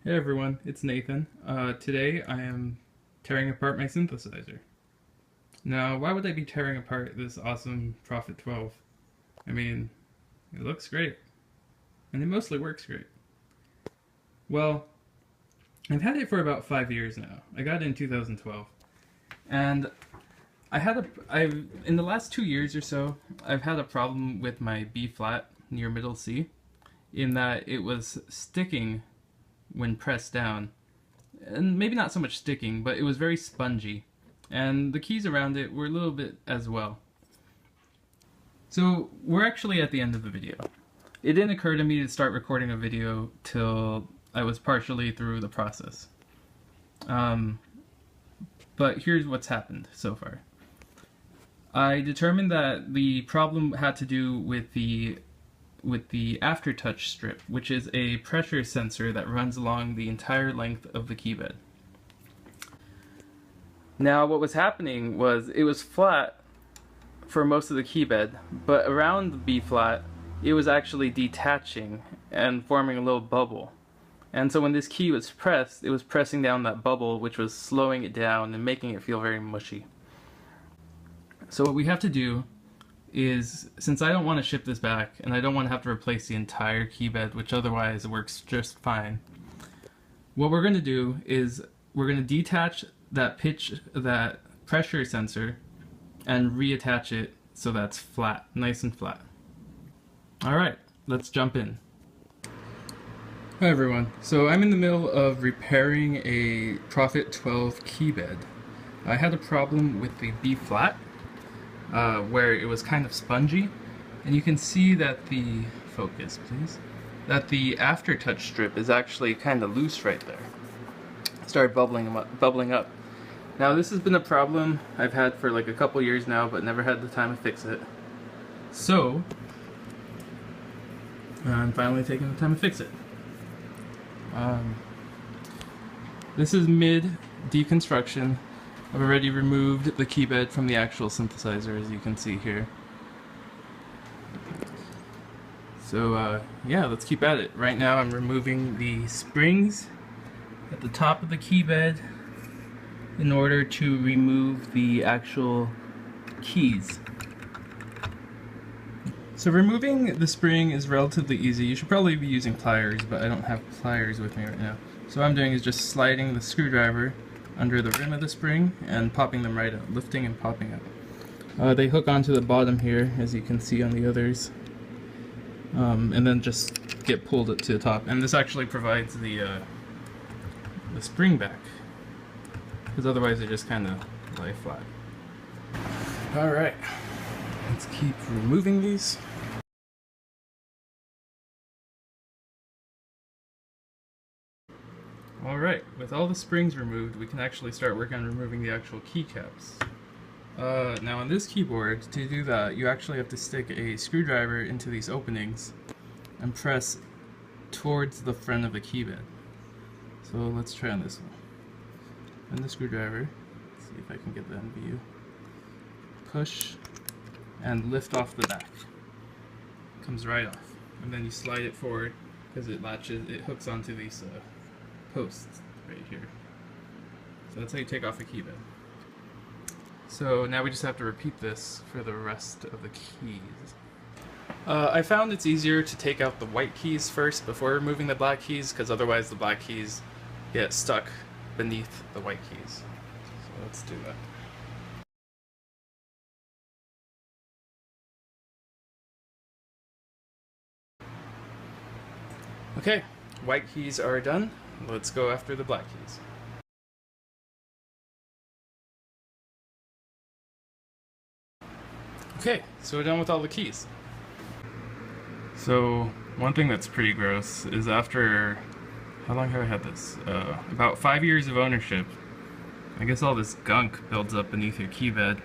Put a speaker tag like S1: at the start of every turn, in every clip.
S1: Hey everyone, it's Nathan. Today I am tearing apart my synthesizer. Now, why would I be tearing apart this awesome Prophet 12? I mean, it looks great, and it mostly works great. Well, I've had it for about 5 years now. I got it in 2012, and in the last 2 years or so, I've had a problem with my B flat near middle C, in that it was sticking when pressed down. And maybe not so much sticking, but it was very spongy. And the keys around it were a little bit as well. So we're actually at the end of the video. It didn't occur to me to start recording a video till I was partially through the process. But here's what's happened so far. I determined that the problem had to do with the aftertouch strip, which is a pressure sensor that runs along the entire length of the keybed. Now what was happening was it was flat for most of the keybed, but around the B flat it was actually detaching and forming a little bubble. And so when this key was pressed, it was pressing down that bubble, which was slowing it down and making it feel very mushy. So what we have to do is, since I don't want to ship this back and I don't want to have to replace the entire keybed, which otherwise works just fine, what we're going to do is we're going to detach that pressure sensor and reattach it so that's flat, nice and flat. Alright, let's jump in. Hi everyone, so I'm in the middle of repairing a Prophet 12 keybed. I had a problem with the B flat, where it was kind of spongy, and you can see that the that the aftertouch strip is actually kind of loose right there. It started bubbling up. Now this has been a problem I've had for like a couple years now, but never had the time to fix it. So I'm finally taking the time to fix it. This is mid deconstruction. I've already removed the keybed from the actual synthesizer, as you can see here. So yeah, let's keep at it. Right now I'm removing the springs at the top of the keybed in order to remove the actual keys. So removing the spring is relatively easy. You should probably be using pliers, but I don't have pliers with me right now. So what I'm doing is just sliding the screwdriver under the rim of the spring and popping them right out, lifting and popping out. They hook onto the bottom here, as you can see on the others, and then just get pulled up to the top. And this actually provides the spring back, because otherwise they just kind of lie flat. Alright, let's keep removing these. Alright, with all the springs removed, we can actually start working on removing the actual keycaps. Now on this keyboard, to do that, you actually have to stick a screwdriver into these openings and press towards the front of the keybed. So let's try on this one. And the screwdriver, let's see if I can get that in view. Push and lift off the back. Comes right off. And then you slide it forward because it hooks onto these posts right here. So that's how you take off a keybed. So now we just have to repeat this for the rest of the keys. I found it's easier to take out the white keys first before removing the black keys, because otherwise the black keys get stuck beneath the white keys. So let's do that. Okay, white keys are done. Let's go after the black keys. Okay, so we're done with all the keys. So one thing that's pretty gross is after, how long have I had this? About 5 years of ownership, I guess all this gunk builds up beneath your keybed.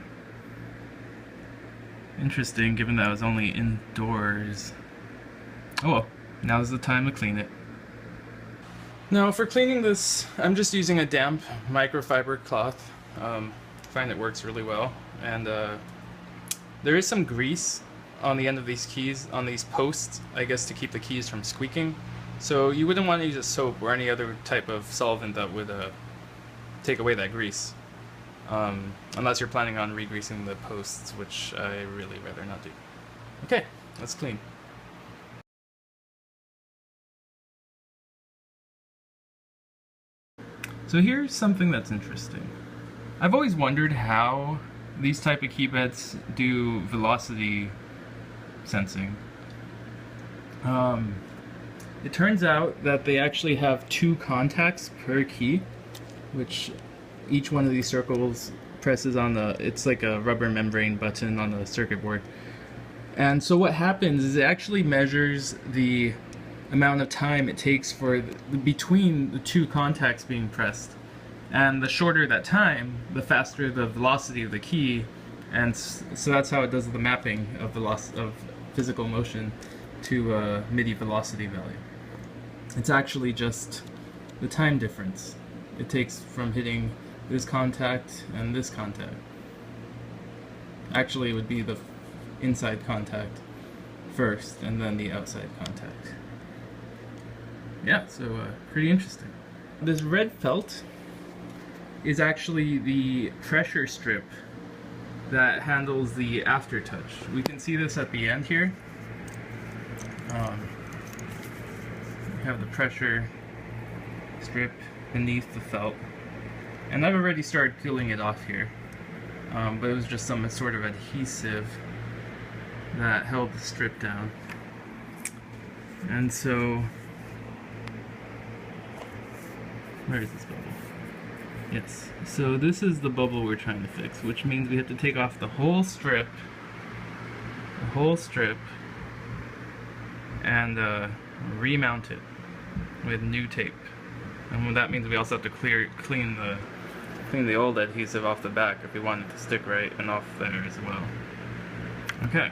S1: Interesting, given that I was only indoors. Oh well, now's the time to clean it. Now for cleaning this, I'm just using a damp microfiber cloth. I find it works really well, and there is some grease on the end of these keys, on these posts, I guess to keep the keys from squeaking. So you wouldn't want to use a soap or any other type of solvent that would take away that grease. Unless you're planning on re-greasing the posts, which I really rather not do. Okay, let's clean. So here's something that's interesting. I've always wondered how these type of key beds do velocity sensing. It turns out that they actually have 2 contacts per key, which each one of these circles presses on it's like a rubber membrane button on the circuit board. And so what happens is it actually measures the amount of time it takes for between the 2 contacts being pressed. And the shorter that time, the faster the velocity of the key, and so that's how it does the mapping of physical motion to a MIDI velocity value. It's actually just the time difference it takes from hitting this contact and this contact. Actually, it would be the inside contact first and then the outside contact. Yeah, so pretty interesting. This red felt is actually the pressure strip that handles the aftertouch. We can see this at the end here. We have the pressure strip beneath the felt, and I've already started peeling it off here, but it was just some sort of adhesive that held the strip down. And so, where is this bubble? Yes, so this is the bubble we're trying to fix, which means we have to take off the whole strip, and remount it with new tape. And that means we also have to clean the old adhesive off the back if we want it to stick right, and off there as well. Okay.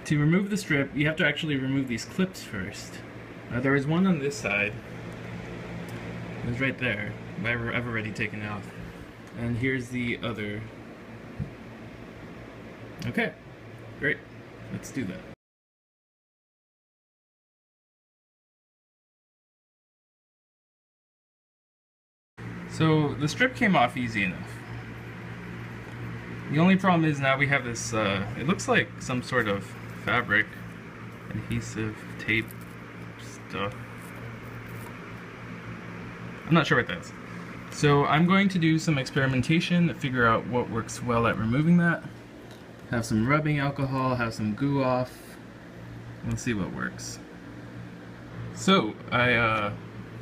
S1: To remove the strip, you have to actually remove these clips first. There is one on this side. It was right there. I've already taken it off. And here's the other. Okay, great. Let's do that. So the strip came off easy enough. The only problem is now we have this, it looks like some sort of fabric, adhesive, tape stuff. I'm not sure what that is. So I'm going to do some experimentation to figure out what works well at removing that. Have some rubbing alcohol, have some goo off. We'll see what works. So I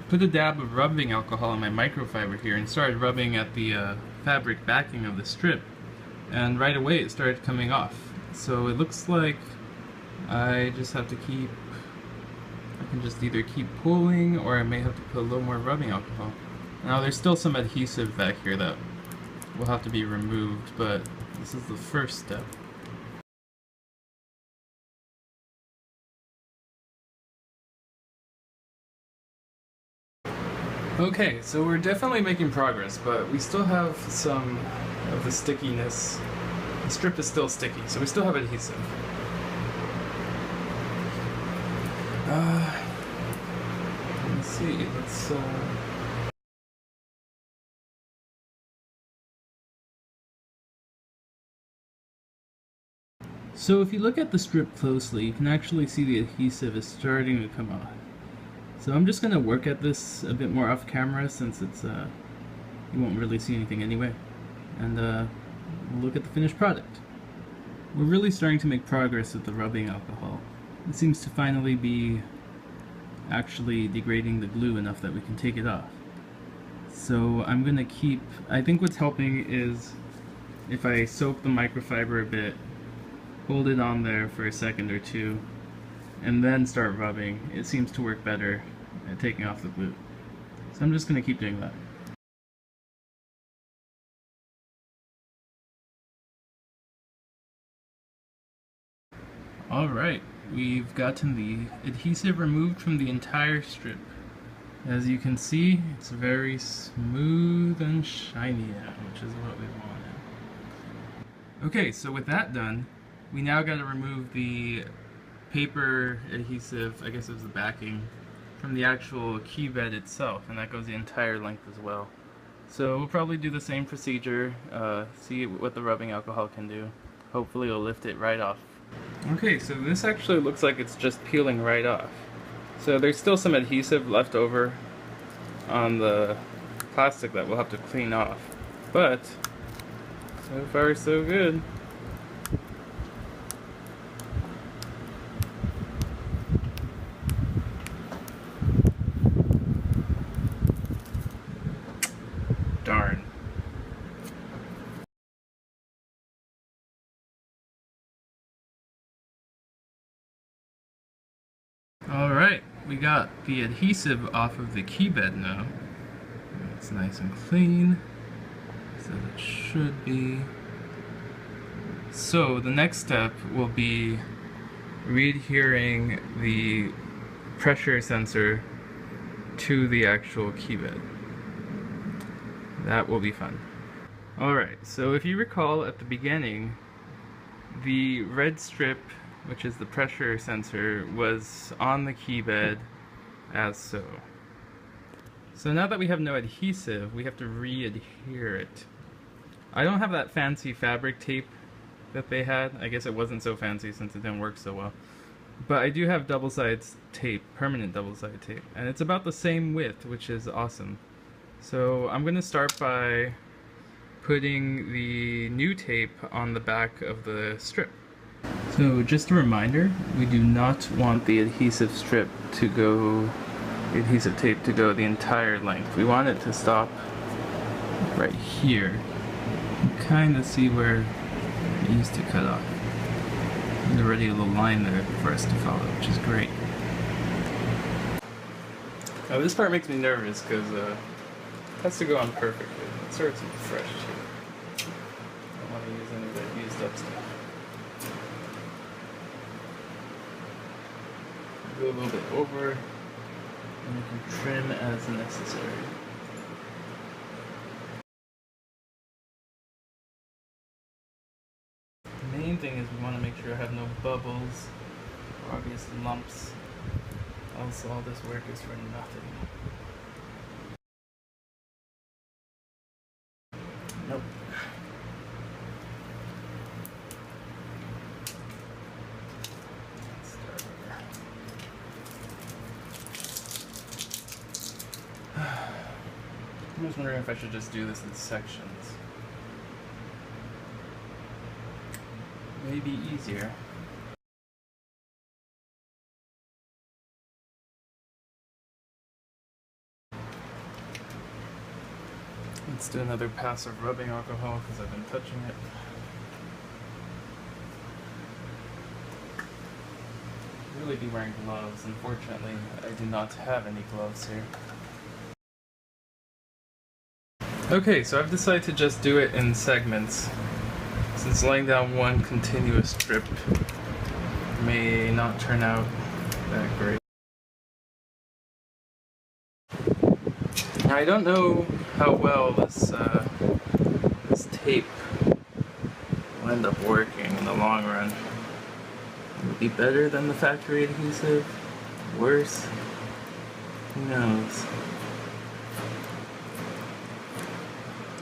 S1: put a dab of rubbing alcohol on my microfiber here and started rubbing at the fabric backing of the strip, and right away it started coming off. So it looks like I just have to I can just either keep pulling, or I may have to put a little more rubbing alcohol. Now there's still some adhesive back here that will have to be removed, but this is the first step. Okay, so we're definitely making progress, but we still have some of the stickiness. The strip is still sticky, so we still have adhesive. Let's see, So if you look at the strip closely, you can actually see the adhesive is starting to come off. So I'm just going to work at this a bit more off camera, since it's you won't really see anything anyway, and we'll look at the finished product. We're really starting to make progress with the rubbing alcohol. It seems to finally be actually degrading the glue enough that we can take it off. So I'm going to I think what's helping is if I soak the microfiber a bit, hold it on there for a second or two, and then start rubbing. It seems to work better at taking off the glue. So I'm just going to keep doing that. Alright, we've gotten the adhesive removed from the entire strip. As you can see, it's very smooth and shiny now, which is what we wanted. Okay, so with that done, we now got to remove the paper adhesive, I guess it was the backing, from the actual key bed itself, and that goes the entire length as well. So we'll probably do the same procedure, see what the rubbing alcohol can do. Hopefully it'll lift it right off. Okay, so this actually looks like it's just peeling right off. So there's still some adhesive left over on the plastic that we'll have to clean off. But so far so good. Darn. Alright, we got the adhesive off of the key bed now. It's nice and clean, as it should be. So the next step will be readhering the pressure sensor to the actual key bed. That will be fun. Alright, so if you recall at the beginning, the red strip, which is the pressure sensor, was on the key bed as so. So now that we have no adhesive, we have to re-adhere it. I don't have that fancy fabric tape that they had. I guess it wasn't so fancy since it didn't work so well. But I do have double-sided tape, permanent double-sided tape, and it's about the same width, which is awesome. So I'm going to start by putting the new tape on the back of the strip. So just a reminder, we do not want the adhesive strip to go, the adhesive tape to go the entire length. We want it to stop right here. You kind of see where it used to cut off. There's already a little line there for us to follow, which is great. Now this part makes me nervous because it has to go on perfectly. Let's start some fresh tape. I don't want to use any of that used up stuff. Go a little bit over, and we can trim as necessary. The main thing is we want to make sure I have no bubbles or obvious lumps, else all this work is for nothing. Nope. I'm just wondering if I should just do this in sections. Maybe easier. Let's do another pass of rubbing alcohol because I've been touching it. I'd really be wearing gloves. Unfortunately, I do not have any gloves here. Okay, so I've decided to just do it in segments, since laying down one continuous strip may not turn out that great. Now, I don't know how well this tape will end up working in the long run. Will it be better than the factory adhesive? Worse? Who knows?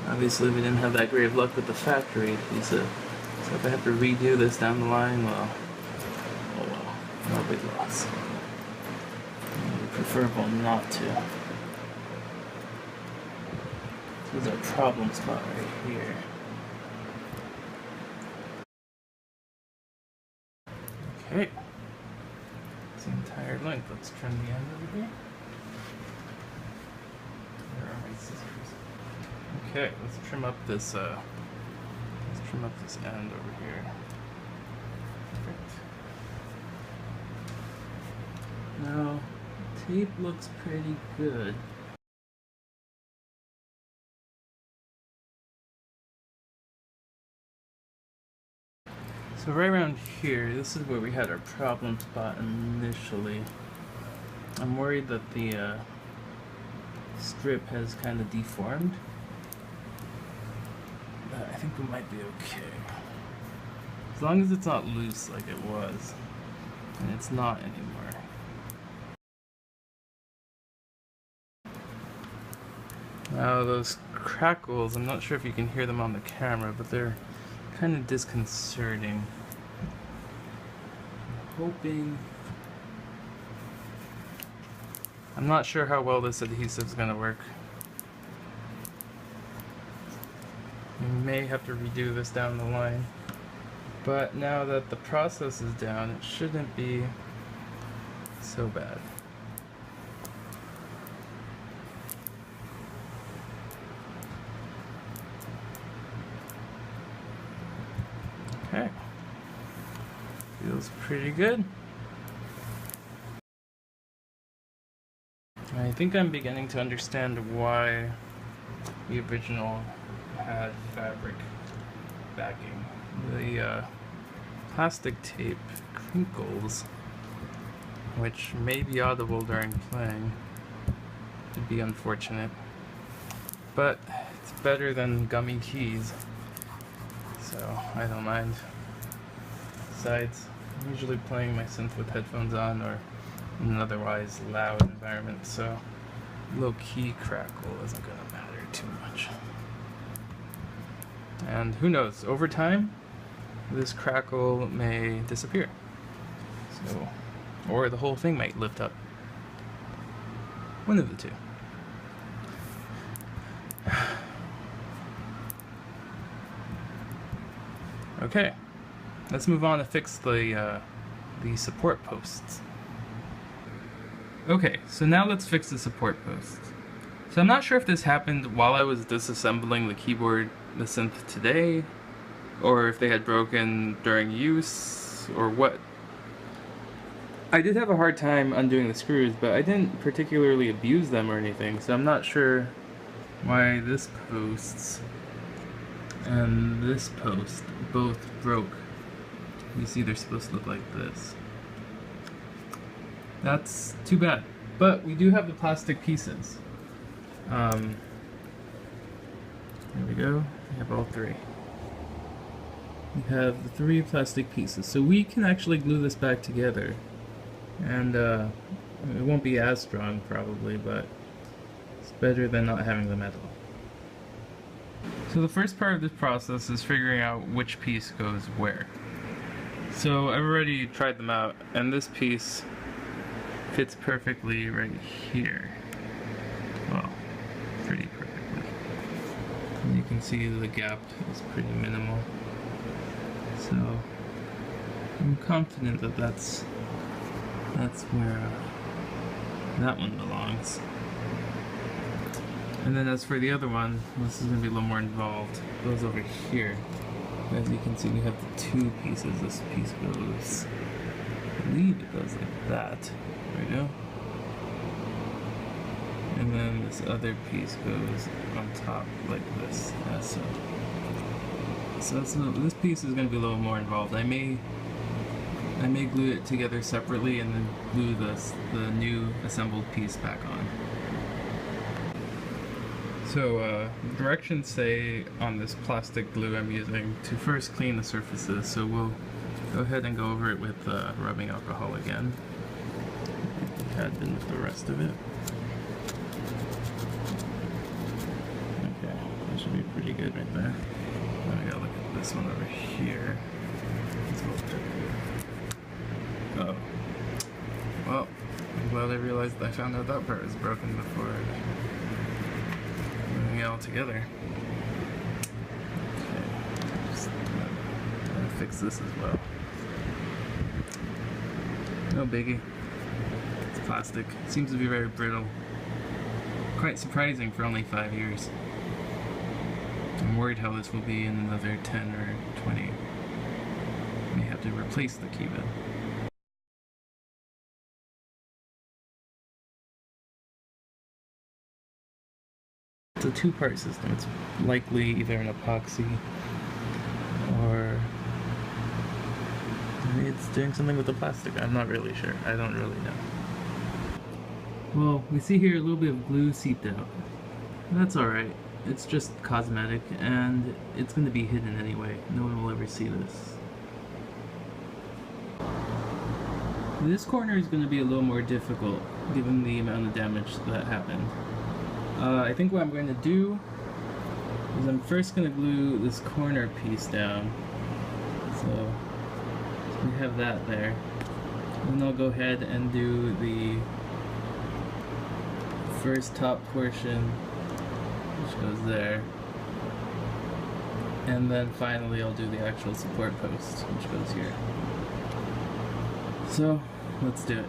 S1: Obviously we didn't have that great of luck with the factory adhesive, so if I have to redo this down the line, well, oh well, no big loss. Preferable not to. This is our problem spot right here. Okay, it's the entire length. Let's trim the end over here. Where are my scissors? Okay, let's trim up this end over here. Perfect. Now, tape looks pretty good. So right around here, this is where we had our problem spot initially. I'm worried that the strip has kind of deformed. But I think we might be okay. As long as it's not loose like it was. and it's not anymore. Now those crackles, I'm not sure if you can hear them on the camera, but they're kind of disconcerting. I'm not sure how well this adhesive is going to work. We may have to redo this down the line, but now that the process is down, it shouldn't be so bad. Okay, feels pretty good. I think I'm beginning to understand why the original had fabric backing. The plastic tape crinkles, which may be audible during playing. It'd be unfortunate, but it's better than gummy keys, so I don't mind. Besides, I'm usually playing my synth with headphones on or in an otherwise loud environment, so low key crackle isn't gonna matter too much. And who knows, over time this crackle may disappear, so, or the whole thing might lift up. One of the two. Okay, let's move on to fix the support posts. Okay, so now let's fix the support posts. So I'm not sure if this happened while I was disassembling the keyboard, the synth today, or if they had broken during use, or what. I did have a hard time undoing the screws, but I didn't particularly abuse them or anything, so I'm not sure why this post and this post both broke. You see they're supposed to look like this. That's too bad. But we do have the plastic pieces. There we go. We have all three. We have the three plastic pieces. So we can actually glue this back together. And it won't be as strong probably, but it's better than not having them at all. So the first part of this process is figuring out which piece goes where. So I've already tried them out, and this piece fits perfectly right here. Well, pretty perfectly. And you can see the gap is pretty minimal. So I'm confident that that's where that one belongs. And then as for the other one, this is going to be a little more involved. It goes over here. As you can see, we have the two pieces. This piece goes, I believe it goes like that. There we go. And then this other piece goes on top like this, as so. So this piece is going to be a little more involved. I may glue it together separately and then glue the new assembled piece back on. So directions say on this plastic glue I'm using to first clean the surfaces, so we'll go ahead and go over it with rubbing alcohol again. We had been with the rest of it. Okay, that should be pretty good right there. Now we gotta look at this one over here. Oh. Well, I'm glad I realized I found out that part was broken before putting it all together. Okay, just gonna fix this as well. No biggie. It's plastic. It seems to be very brittle. Quite surprising for only 5 years. I'm worried how this will be in another 10 or 20. May have to replace the keyboard. It's a two-part system. It's likely either an epoxy or maybe it's doing something with the plastic. I'm not really sure. I don't really know. Well, we see here a little bit of glue seeped out. That's alright. It's just cosmetic, and it's going to be hidden anyway. No one will ever see this. This corner is going to be a little more difficult given the amount of damage that happened. I think what I'm going to do is I'm first going to glue this corner piece down. So we have that there. And then I'll go ahead and do the first top portion, which goes there. And then finally I'll do the actual support post, which goes here. So, let's do it.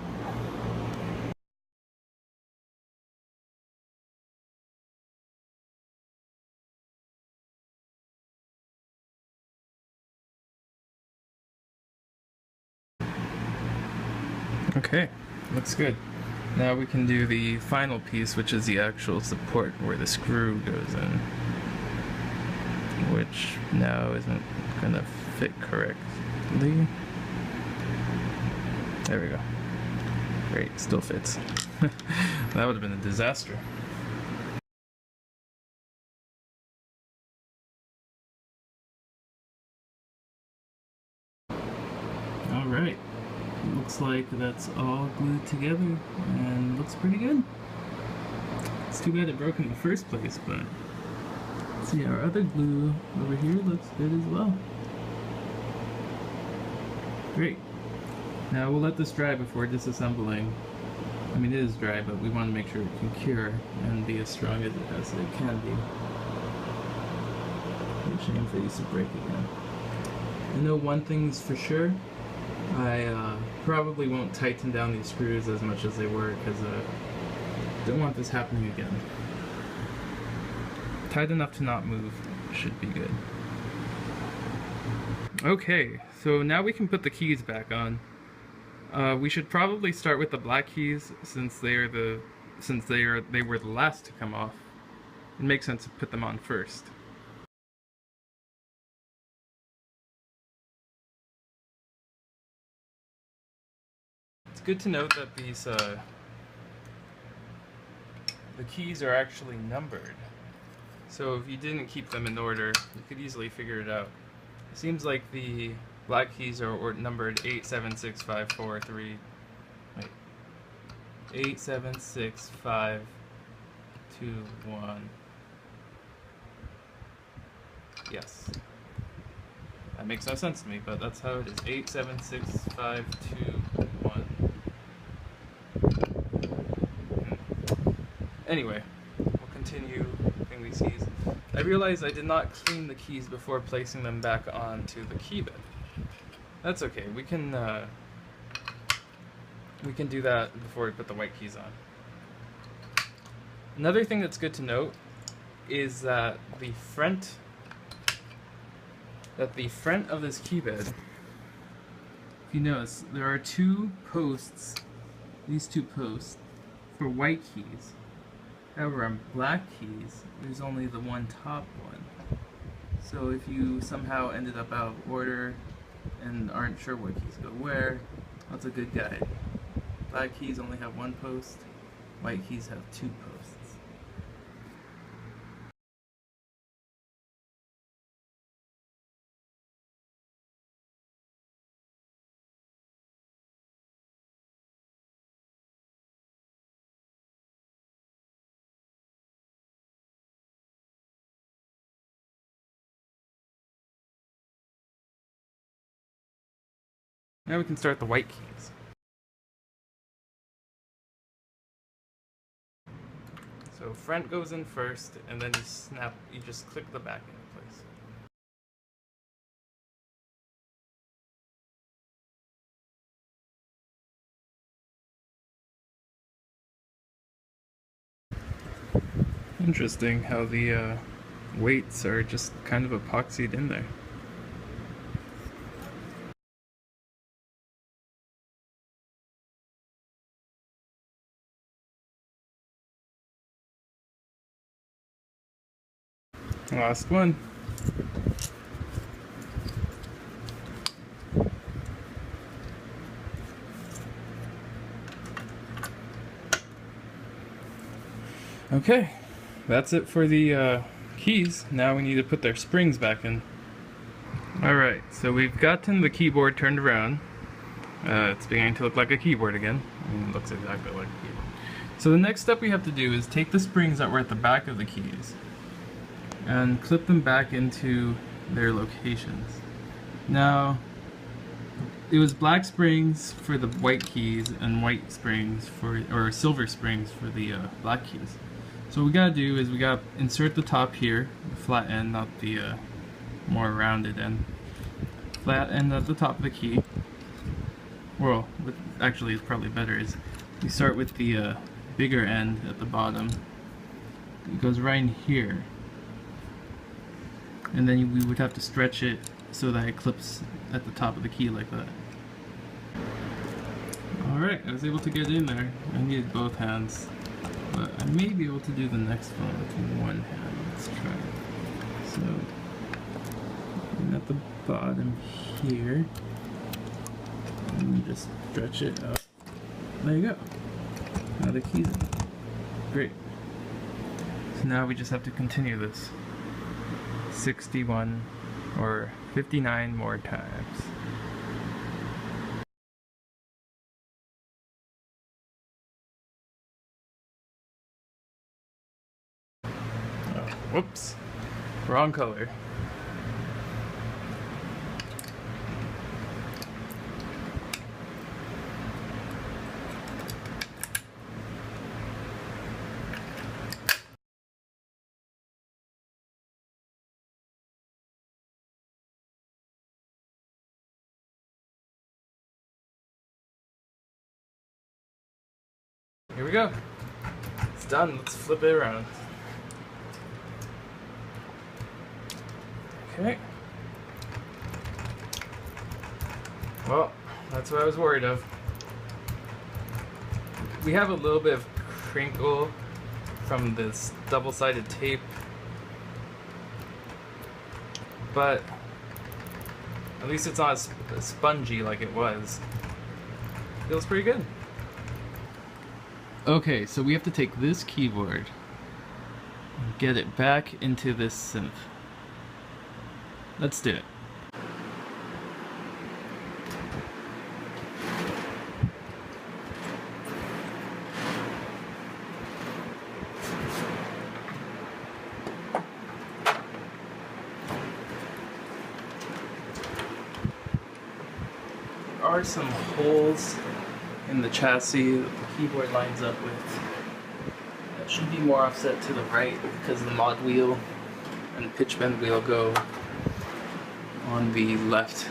S1: Okay, looks good. Now we can do the final piece, which is the actual support where the screw goes in, which now isn't gonna fit correctly. There we go. Great, still fits. That would have been a disaster. Alright, looks like that's all glued together and looks pretty good. It's too bad it broke in the first place, but see, our other glue over here looks good as well. Great. Now we'll let this dry before disassembling. I mean, it is dry, but we want to make sure it can cure and be as strong as it can be. It's a shame for these to break again. I know one thing's for sure. I probably won't tighten down these screws as much as they were because I don't want this happening again. Tight enough to not move should be good. Okay, so now we can put the keys back on. We should probably start with the black keys since they were the last to come off. It makes sense to put them on first. It's good to note that these the keys are actually numbered. So if you didn't keep them in order, you could easily figure it out. It seems like the black keys are numbered 8, 7, 6, 5, 4, 3. Wait. 8, 7, 6, 5, 2, 1. Yes. That makes no sense to me, but that's how it is. 8, 7, 6, 5, 2, 1. Anyway, we'll continue putting these keys. I realized I did not clean the keys before placing them back onto the key bed. That's okay. We can do that before we put the white keys on. Another thing that's good to note is that the front of this key bed, if you notice, there are two posts, these two posts, for white keys. However, on black keys, there's only the one top one. So if you somehow ended up out of order and aren't sure what keys go where, that's a good guide. Black keys only have one post, white keys have two posts. Now we can start the white keys. So front goes in first, and then you just click the back into place. Interesting how the weights are just kind of epoxied in there. Last one. Okay, that's it for the keys. Now we need to put their springs back in. Alright, so we've gotten the keyboard turned around. It's beginning to look like a keyboard again. I mean, it looks exactly like a keyboard. So the next step we have to do is take the springs that were at the back of the keys and clip them back into their locations. Now, it was black springs for the white keys and white springs for, or silver springs for the black keys. So what we gotta do is we gotta insert the top here, the flat end, not the more rounded end. Flat end at the top of the key. Well, what actually is probably better is we start with the bigger end at the bottom. It goes right in here. And then we would have to stretch it so that it clips at the top of the key like that. Alright, I was able to get in there. I needed both hands. But I may be able to do the next one with one hand. Let's try. So, at the bottom here, and just stretch it up. There you go. Now the key's in. Great. So now we just have to continue this 61 or 59 more times. Oh, whoops. Wrong color. Here we go. It's done. Let's flip it around. Okay. Well, that's what I was worried of. We have a little bit of crinkle from this double-sided tape, but at least it's not as spongy like it was. Feels pretty good. Okay, so we have to take this keyboard and get it back into this synth. Let's do it. There are some holes in the chassis that the keyboard lines up with. That should be more offset to the right because the mod wheel and pitch bend wheel go on the left.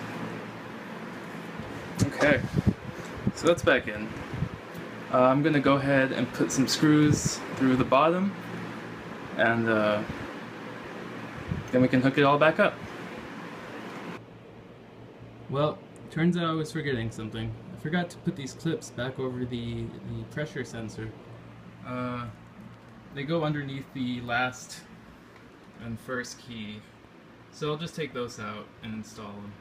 S1: Okay, so that's back in. I'm gonna go ahead and put some screws through the bottom, and then we can hook it all back up. Well, turns out I was forgetting something. I forgot to put these clips back over the pressure sensor. They go underneath the last and first key. So I'll just take those out and install them.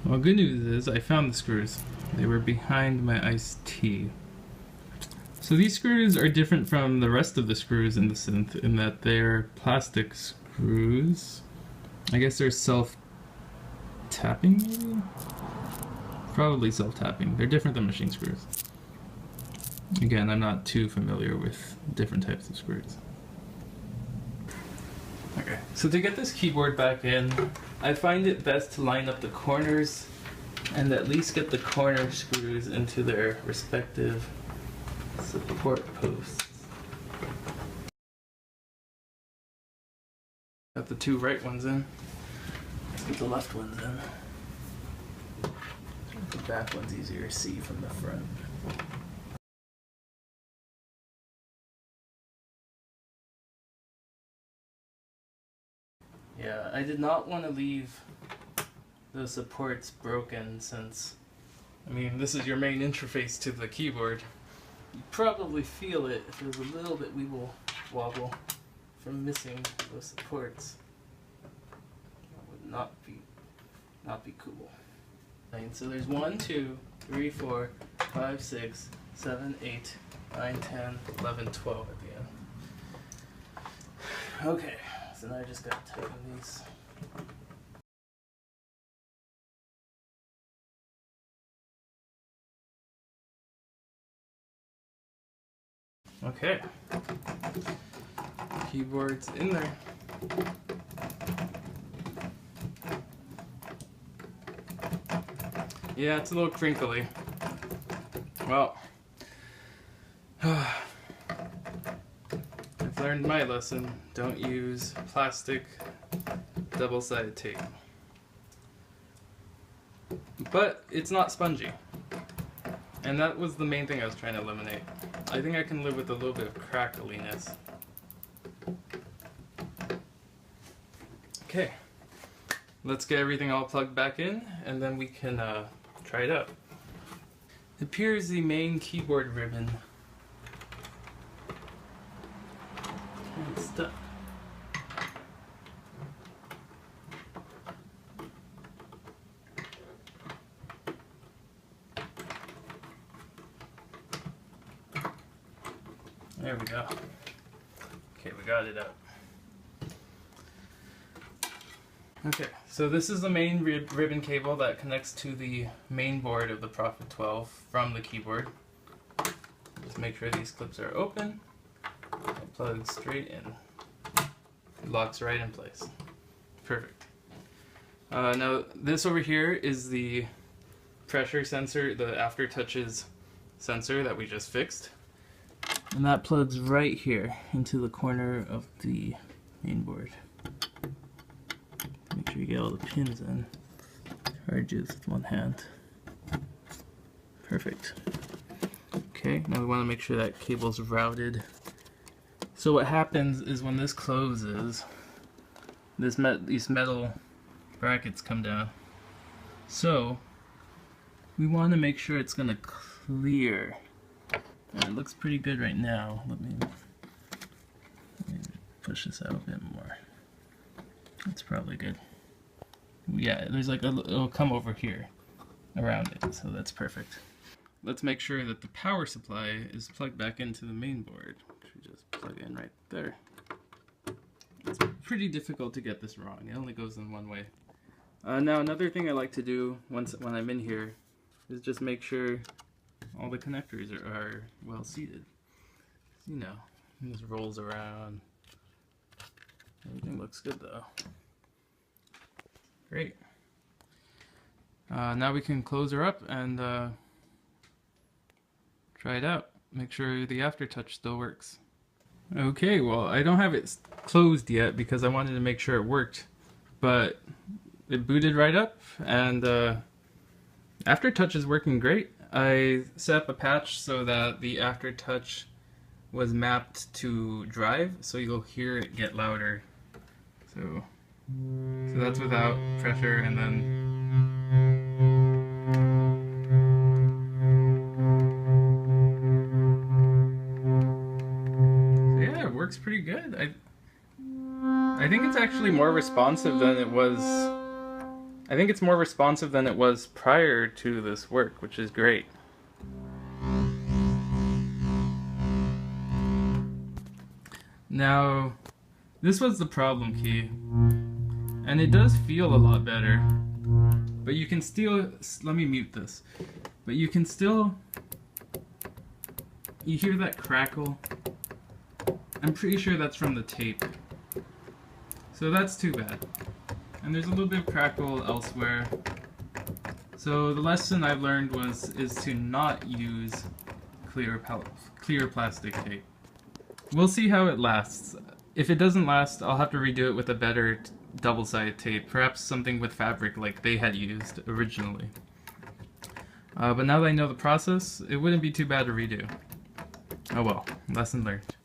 S1: Well, good news is I found the screws. They were behind my iced tea. So these screws are different from the rest of the screws in the synth in that they're plastic screws. I guess they're self-tapping maybe? Probably self-tapping. They're different than machine screws. Again, I'm not too familiar with different types of screws. Okay, so to get this keyboard back in, I find it best to line up the corners and at least get the corner screws into their respective support posts. Got the two right ones in. Let's get the left ones in. The back one's easier to see from the front. Yeah, I did not want to leave the supports broken since, I mean, this is your main interface to the keyboard. You probably feel it if there's a little bit wobble from missing those supports. That would not be cool. So there's 1, 2, 3, 4, 5, 6, 7, 8, 9, 10, 11, 12 at the end. Okay, so now I just gotta tighten these. Okay, keyboard's in there. Yeah, it's a little crinkly. Well, I've learned my lesson. Don't use plastic double-sided tape. But it's not spongy. And that was the main thing I was trying to eliminate. I think I can live with a little bit of crackliness. Okay, let's get everything all plugged back in, and then we can try it out. It appears the main keyboard ribbon. It's stuck. There we go. Okay, we got it up. Okay, so this is the main ribbon cable that connects to the main board of the Prophet 12 from the keyboard. Just make sure these clips are open. It plugs straight in. It locks right in place. Perfect. Now this over here is the pressure sensor, the aftertouches sensor that we just fixed. And that plugs right here into the corner of the main board. Make sure you get all the pins in. Hard to do this with one hand. Perfect. Okay, now we want to make sure that cable's routed. So what happens is when this closes, these metal brackets come down. So we want to make sure it's going to clear. And it looks pretty good right now. Let me push this out a bit more. That's probably good. Yeah, there's like it'll come over here around it, so that's perfect. Let's make sure that the power supply is plugged back into the main board, which we just plug in right there. It's pretty difficult to get this wrong. It only goes in one way. Now another thing I like to do when I'm in here is just make sure all the connectors are well seated. You know, it just rolls around. Everything looks good though. Great. Now we can close her up and try it out. Make sure the aftertouch still works. Okay, well I don't have it closed yet because I wanted to make sure it worked, but it booted right up and aftertouch is working great. I set up a patch so that the aftertouch was mapped to drive, so you'll hear it get louder. So that's without pressure, and then so yeah, it works pretty good. I think it's actually more responsive than it was. I think it's more responsive than it was prior to this work, which is great. Now, this was the problem key, and it does feel a lot better, but you can still, let me mute this, but you can still, you hear that crackle? I'm pretty sure that's from the tape, so that's too bad. And there's a little bit of crackle elsewhere. So the lesson I've learned is to not use clear plastic tape. We'll see how it lasts. If it doesn't last, I'll have to redo it with a better double-sided tape, perhaps something with fabric like they had used originally. But now that I know the process, it wouldn't be too bad to redo. Oh well, lesson learned.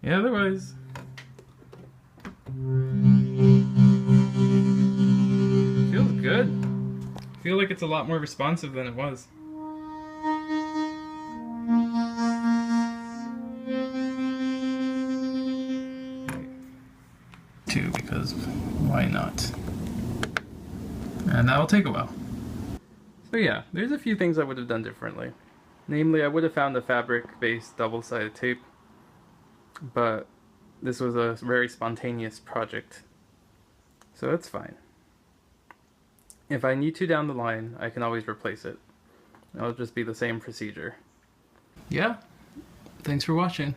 S1: Yeah, otherwise... feels good. I feel like it's a lot more responsive than it was. Two, because why not? And that'll take a while. So yeah, there's a few things I would have done differently. Namely, I would have found a fabric-based double-sided tape, but this was a very spontaneous project, so that's fine. If I need to down the line, I can always replace it. It'll just be the same procedure. Yeah, thanks for watching.